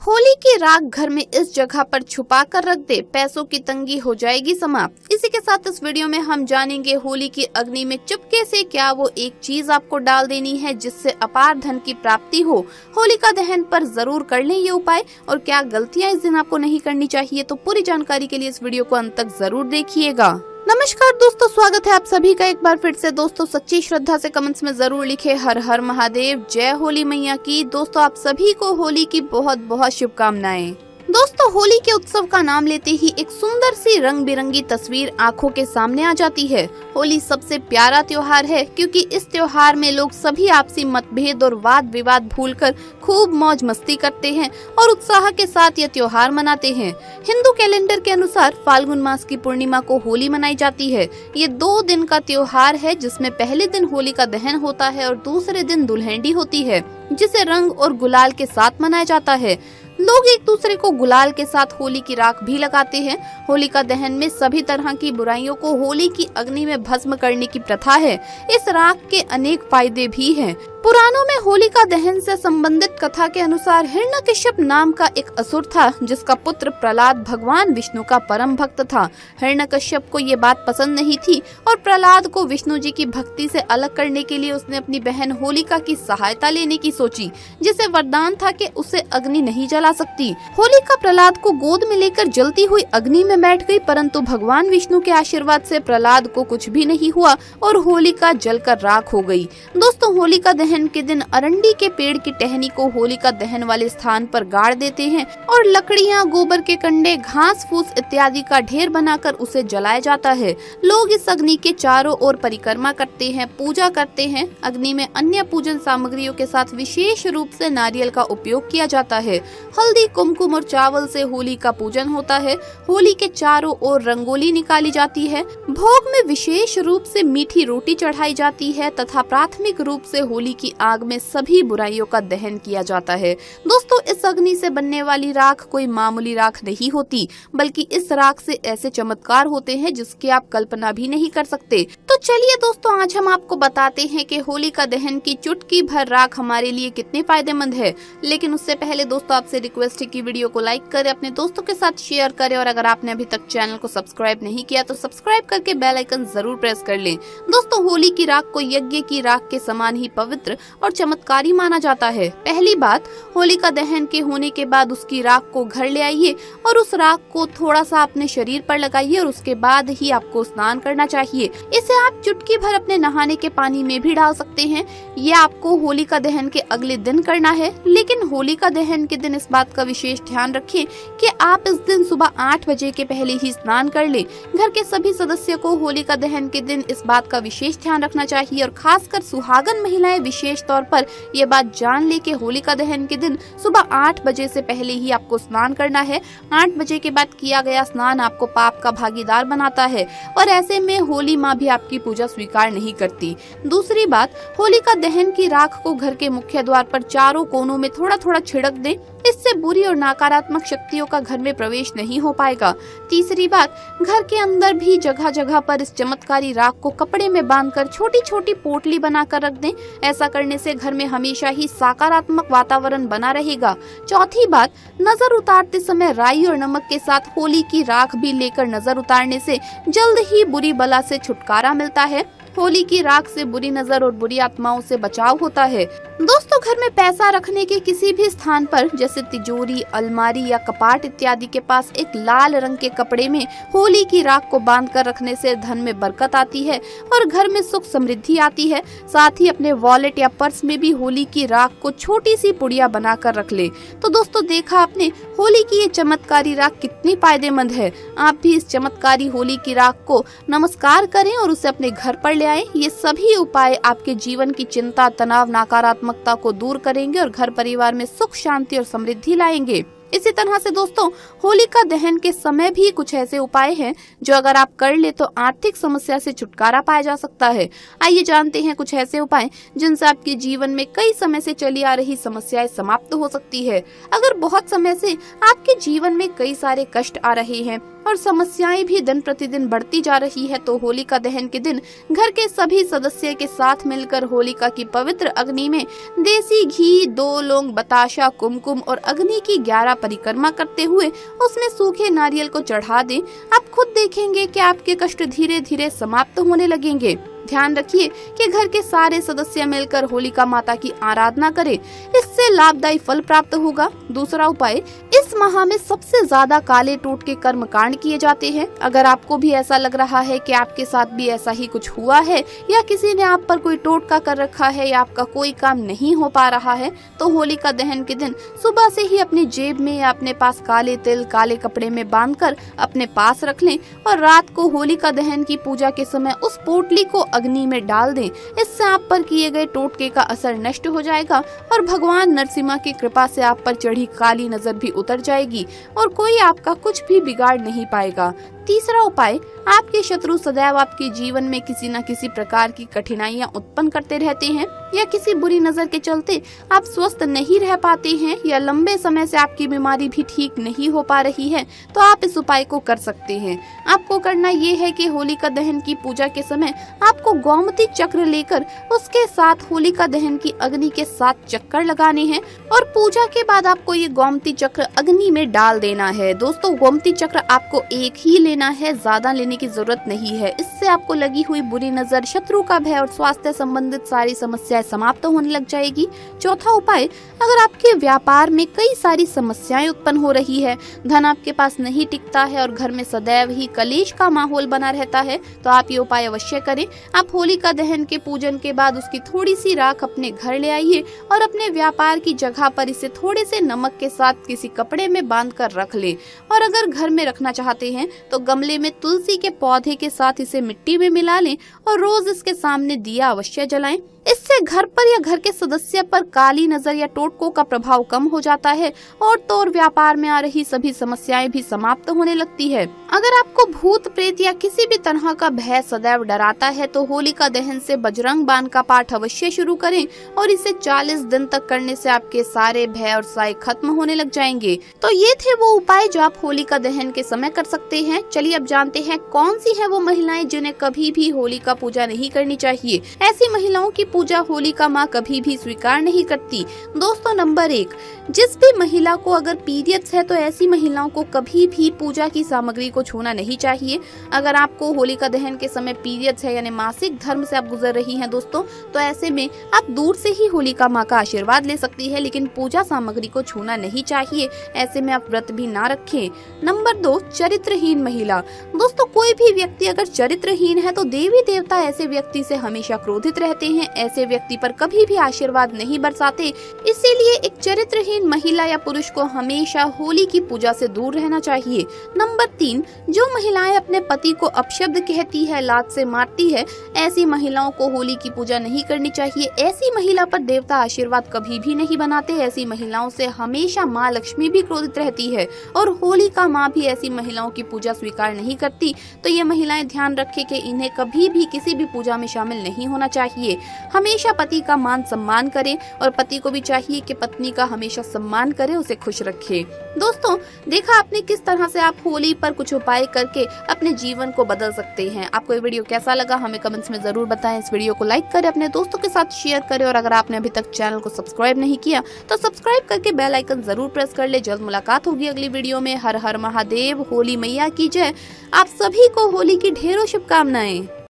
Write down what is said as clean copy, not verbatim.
होली की राख घर में इस जगह पर छुपा कर रख दे, पैसों की तंगी हो जाएगी समाप्त। इसी के साथ इस वीडियो में हम जानेंगे होली की अग्नि में चुपके से क्या वो एक चीज आपको डाल देनी है जिससे अपार धन की प्राप्ति हो। होलिका दहन पर जरूर कर लें ये उपाय, और क्या गलतियां इस दिन आपको नहीं करनी चाहिए। तो पूरी जानकारी के लिए इस वीडियो को अंत तक जरूर देखिएगा। नमस्कार दोस्तों, स्वागत है आप सभी का एक बार फिर से। दोस्तों सच्ची श्रद्धा से कमेंट्स में जरूर लिखे हर हर महादेव, जय होली मैया की। दोस्तों आप सभी को होली की बहुत बहुत शुभकामनाएं। दोस्तों होली के उत्सव का नाम लेते ही एक सुंदर सी रंग बिरंगी तस्वीर आंखों के सामने आ जाती है। होली सबसे प्यारा त्योहार है क्योंकि इस त्योहार में लोग सभी आपसी मतभेद और वाद विवाद भूलकर खूब मौज मस्ती करते हैं और उत्साह के साथ यह त्योहार मनाते हैं। हिंदू कैलेंडर के अनुसार फाल्गुन मास की पूर्णिमा को होली मनाई जाती है। ये 2 दिन का त्योहार है जिसमें पहले दिन होली का दहन होता है और दूसरे दिन दुल्हनडी होती है, जिसे रंग और गुलाल के साथ मनाया जाता है। लोग एक दूसरे को गुलाल के साथ होली की राख भी लगाते हैं। होलिका दहन में सभी तरह की बुराइयों को होली की अग्नि में भस्म करने की प्रथा है। इस राख के अनेक फायदे भी हैं। पुराणों में होलिका दहन से संबंधित कथा के अनुसार हिरण्यकश्यप नाम का एक असुर था जिसका पुत्र प्रहलाद भगवान विष्णु का परम भक्त था। हिरण्यकश्यप को ये बात पसंद नहीं थी और प्रहलाद को विष्णु जी की भक्ति से अलग करने के लिए उसने अपनी बहन होलिका की सहायता लेने की सोची, जिसे वरदान था कि उसे अग्नि नहीं जला सकती। होलिका प्रहलाद को गोद में लेकर जलती हुई अग्नि में बैठ गई, परंतु भगवान विष्णु के आशीर्वाद से प्रहलाद को कुछ भी नहीं हुआ और होलिका जलकर राख हो गई। दोस्तों होलिका दहन के दिन अरंडी के पेड़ की टहनी को होलिका दहन वाले स्थान पर गाड़ देते हैं और लकड़ियां, गोबर के कंडे, घास फूस इत्यादि का ढेर बनाकर उसे जलाया जाता है। लोग इस अग्नि के चारों ओर परिक्रमा करते हैं, पूजा करते हैं। अग्नि में अन्य पूजन सामग्रियों के साथ विशेष रूप से नारियल का उपयोग किया जाता है। हल्दी, कुमकुम और चावल से होली का पूजन होता है। होली के चारों ओर रंगोली निकाली जाती है। भोग में विशेष रूप से मीठी रोटी चढ़ाई जाती है तथा प्राथमिक रूप से होली की आग में सभी बुराइयों का दहन किया जाता है। दोस्तों इस अग्नि से बनने वाली राख कोई मामूली राख नहीं होती, बल्कि इस राख से ऐसे चमत्कार होते हैं जिसकी आप कल्पना भी नहीं कर सकते। तो चलिए दोस्तों आज हम आपको बताते हैं कि होलिका दहन की चुटकी भर राख हमारे लिए कितनी फायदेमंद है। लेकिन उससे पहले दोस्तों आपसे रिक्वेस्ट है कि वीडियो को लाइक करें, अपने दोस्तों के साथ शेयर करें और अगर आपने अभी तक चैनल को सब्सक्राइब नहीं किया तो सब्सक्राइब करके बेल आइकन जरूर प्रेस कर लें। दोस्तों होली की राख को यज्ञ की राख के समान ही पवित्र और चमत्कारी माना जाता है। पहली बात, होलिका दहन के होने के बाद उसकी राख को घर ले आइए और उस राख को थोड़ा सा अपने शरीर पर लगाइए और उसके बाद ही आपको स्नान करना चाहिए। इसे आप चुटकी भर अपने नहाने के पानी में भी डाल सकते हैं। ये आपको होलिका दहन के अगले दिन करना है, लेकिन होलिका दहन के दिन इस बात का विशेष ध्यान रखें कि आप इस दिन सुबह 8 बजे के पहले ही स्नान कर लें। घर के सभी सदस्य को होलिका दहन के दिन इस बात का विशेष ध्यान रखना चाहिए और खासकर सुहागन महिलाएं विशेष तौर पर ये बात जान ले कि होलिका दहन के दिन सुबह 8 बजे से पहले ही आपको स्नान करना है। 8 बजे के बाद किया गया स्नान आपको पाप का भागीदार बनाता है और ऐसे में होली माँ भी आपकी पूजा स्वीकार नहीं करती। दूसरी बात, होलिका दहन की राख को घर के मुख्य द्वार पर चारों कोनों में थोड़ा थोड़ा छिड़क दें। इससे बुरी और नकारात्मक शक्तियों का घर में प्रवेश नहीं हो पाएगा। तीसरी बात, घर के अंदर भी जगह जगह पर इस चमत्कारी राख को कपड़े में बांधकर छोटी छोटी पोटली बनाकर रख दें। ऐसा करने से घर में हमेशा ही सकारात्मक वातावरण बना रहेगा। चौथी बात, नजर उतारते समय राई और नमक के साथ होली की राख भी लेकर नजर उतारने से जल्द ही बुरी बला से छुटकारा मिलता है। होली की राख से बुरी नजर और बुरी आत्माओं से बचाव होता है। दोस्तों घर में पैसा रखने के किसी भी स्थान पर जैसे तिजोरी, अलमारी या कपाट इत्यादि के पास एक लाल रंग के कपड़े में होली की राख को बांधकर रखने से धन में बरकत आती है और घर में सुख समृद्धि आती है। साथ ही अपने वॉलेट या पर्स में भी होली की राख को छोटी सी पुड़िया बनाकर रख ले। तो दोस्तों देखा आपने होली की ये चमत्कारी राख कितनी फायदेमंद है। आप भी इस चमत्कारी होली की राख को नमस्कार करें और उसे अपने घर पर ले आए। ये सभी उपाय आपके जीवन की चिंता, तनाव, नकारात्मकता को दूर करेंगे और घर परिवार में सुख, शांति और समृद्धि लाएंगे। इसी तरह से दोस्तों होलिका दहन के समय भी कुछ ऐसे उपाय हैं जो अगर आप कर ले तो आर्थिक समस्या से छुटकारा पाया जा सकता है। आइए जानते हैं कुछ ऐसे उपाय जिनसे आपके जीवन में कई समय से चली आ रही समस्याएं समाप्त हो सकती है। अगर बहुत समय से आपके जीवन में कई सारे कष्ट आ रहे हैं, और समस्याएं भी दिन प्रतिदिन बढ़ती जा रही है, तो होलिका दहन के दिन घर के सभी सदस्य के साथ मिलकर होलिका की पवित्र अग्नि में देसी घी, 2 लौंग, बताशा, कुमकुम और अग्नि की 11 परिक्रमा करते हुए उसमें सूखे नारियल को चढ़ा दें। आप खुद देखेंगे कि आपके कष्ट धीरे धीरे समाप्त होने लगेंगे। ध्यान रखिए कि घर के सारे सदस्य मिलकर होलिका माता की आराधना करें, इससे लाभदायी फल प्राप्त होगा। दूसरा उपाय, इस माह में सबसे ज्यादा काले टोट के कर्म कांड किए जाते हैं। अगर आपको भी ऐसा लग रहा है कि आपके साथ भी ऐसा ही कुछ हुआ है या किसी ने आप पर कोई टोटका कर रखा है या आपका कोई काम नहीं हो पा रहा है, तो होलिका दहन के दिन सुबह से ही अपनी जेब में या अपने पास काले तिल काले कपड़े में बांधकर अपने पास रख लें और रात को होलिका दहन की पूजा के समय उस पोटली को अग्नि में डाल दें। इससे आप पर किए गए टोटके का असर नष्ट हो जाएगा और भगवान नरसिम्हा की कृपा से आप पर चढ़ी काली नजर भी उतर जाएगी और कोई आपका कुछ भी बिगाड़ नहीं पाएगा। तीसरा उपाय, आपके शत्रु सदैव आपके जीवन में किसी न किसी प्रकार की कठिनाइयां उत्पन्न करते रहते हैं या किसी बुरी नजर के चलते आप स्वस्थ नहीं रह पाते हैं या लंबे समय से आपकी बीमारी भी ठीक नहीं हो पा रही है, तो आप इस उपाय को कर सकते हैं। आपको करना ये है कि होलिका दहन की पूजा के समय आपको गोमती चक्र लेकर उसके साथ होलिका दहन की अग्नि के 7 चक्कर लगाने हैं और पूजा के बाद आपको ये गोमती चक्र अग्नि में डाल देना है। दोस्तों, गोमती चक्र आपको एक ही लेना है, ज्यादा लेने की जरूरत नहीं है। इससे आपको लगी हुई बुरी नजर, शत्रु का भय और स्वास्थ्य संबंधित सारी समस्याएं समाप्त होने लग जाएगी। चौथा उपाय, अगर आपके व्यापार में कई सारी समस्याएं उत्पन्न हो रही है, धन आपके पास नहीं टिकता है और घर में सदैव ही कलेश का माहौल बना रहता है, तो आप ये उपाय अवश्य करें। आप होलिका दहन के पूजन के बाद उसकी थोड़ी सी राख अपने घर ले आइए और अपने व्यापार की जगह पर इसे थोड़े से नमक के साथ किसी कपड़े में बांध कर रख ले और अगर घर में रखना चाहते हैं तो गमले में तुलसी के पौधे के साथ इसे मिट्टी में मिला लें और रोज इसके सामने दिया अवश्य जलाएं। इससे घर पर या घर के सदस्य पर काली नजर या टोटकों का प्रभाव कम हो जाता है और तो और व्यापार में आ रही सभी समस्याएं भी समाप्त होने लगती है। अगर आपको भूत प्रेत या किसी भी तरह का भय सदैव डराता है तो होलिका दहन से बजरंग बाण का पाठ अवश्य शुरू करें और इसे 40 दिन तक करने से आपके सारे भय और साए खत्म होने लग जाएंगे। तो ये थे वो उपाय जो आप होलिका दहन के समय कर सकते हैं। चलिए अब जानते हैं कौन सी है वो महिलाएं जिन्हें कभी भी होलिका पूजा नहीं करनी चाहिए। ऐसी महिलाओं की पूजा होलिका माँ कभी भी स्वीकार नहीं करती। दोस्तों, नंबर 1, जिस भी महिला को अगर पीरियड्स है तो ऐसी महिलाओं को कभी भी पूजा की सामग्री को छूना नहीं चाहिए। अगर आपको होलिका दहन के समय पीरियड्स है यानी मासिक धर्म से आप गुजर रही हैं दोस्तों, तो ऐसे में आप दूर से ही होलिका माँ का आशीर्वाद ले सकती है, लेकिन पूजा सामग्री को छूना नहीं चाहिए। ऐसे में आप व्रत भी ना रखें। नंबर 2, चरित्रहीन महिला। दोस्तों, कोई भी व्यक्ति अगर चरित्रहीन है तो देवी देवता ऐसे व्यक्ति से हमेशा क्रोधित रहते हैं, ऐसे व्यक्ति पर कभी भी आशीर्वाद नहीं बरसाते। इसीलिए एक चरित्रहीन महिला या पुरुष को हमेशा होली की पूजा से दूर रहना चाहिए। नंबर 3, जो महिलाएं अपने पति को अपशब्द कहती है, लात से मारती है, ऐसी महिलाओं को होली की पूजा नहीं करनी चाहिए। ऐसी महिला पर देवता आशीर्वाद कभी भी नहीं बनाते। ऐसी महिलाओं से हमेशा माँ लक्ष्मी भी क्रोधित रहती है और होलिका माँ भी ऐसी महिलाओं की पूजा स्वीकार नहीं करती। तो ये महिलाएं ध्यान रखें कि इन्हें कभी भी किसी भी पूजा में शामिल नहीं होना चाहिए। हमेशा पति का मान सम्मान करें और पति को भी चाहिए कि पत्नी का हमेशा सम्मान करे, उसे खुश रखे। दोस्तों, देखा आपने किस तरह से आप होली पर कुछ उपाय करके अपने जीवन को बदल सकते हैं। आपको ये वीडियो कैसा लगा हमें कमेंट्स में जरूर बताएं। इस वीडियो को लाइक करें, अपने दोस्तों के साथ शेयर करें और अगर आपने अभी तक चैनल को सब्सक्राइब नहीं किया तो सब्सक्राइब करके बेल आइकन जरूर प्रेस कर ले। जल्द मुलाकात होगी अगली वीडियो में। हर हर महादेव, होली मैया की जय। आप सभी को होली की ढेरों शुभकामनाएं।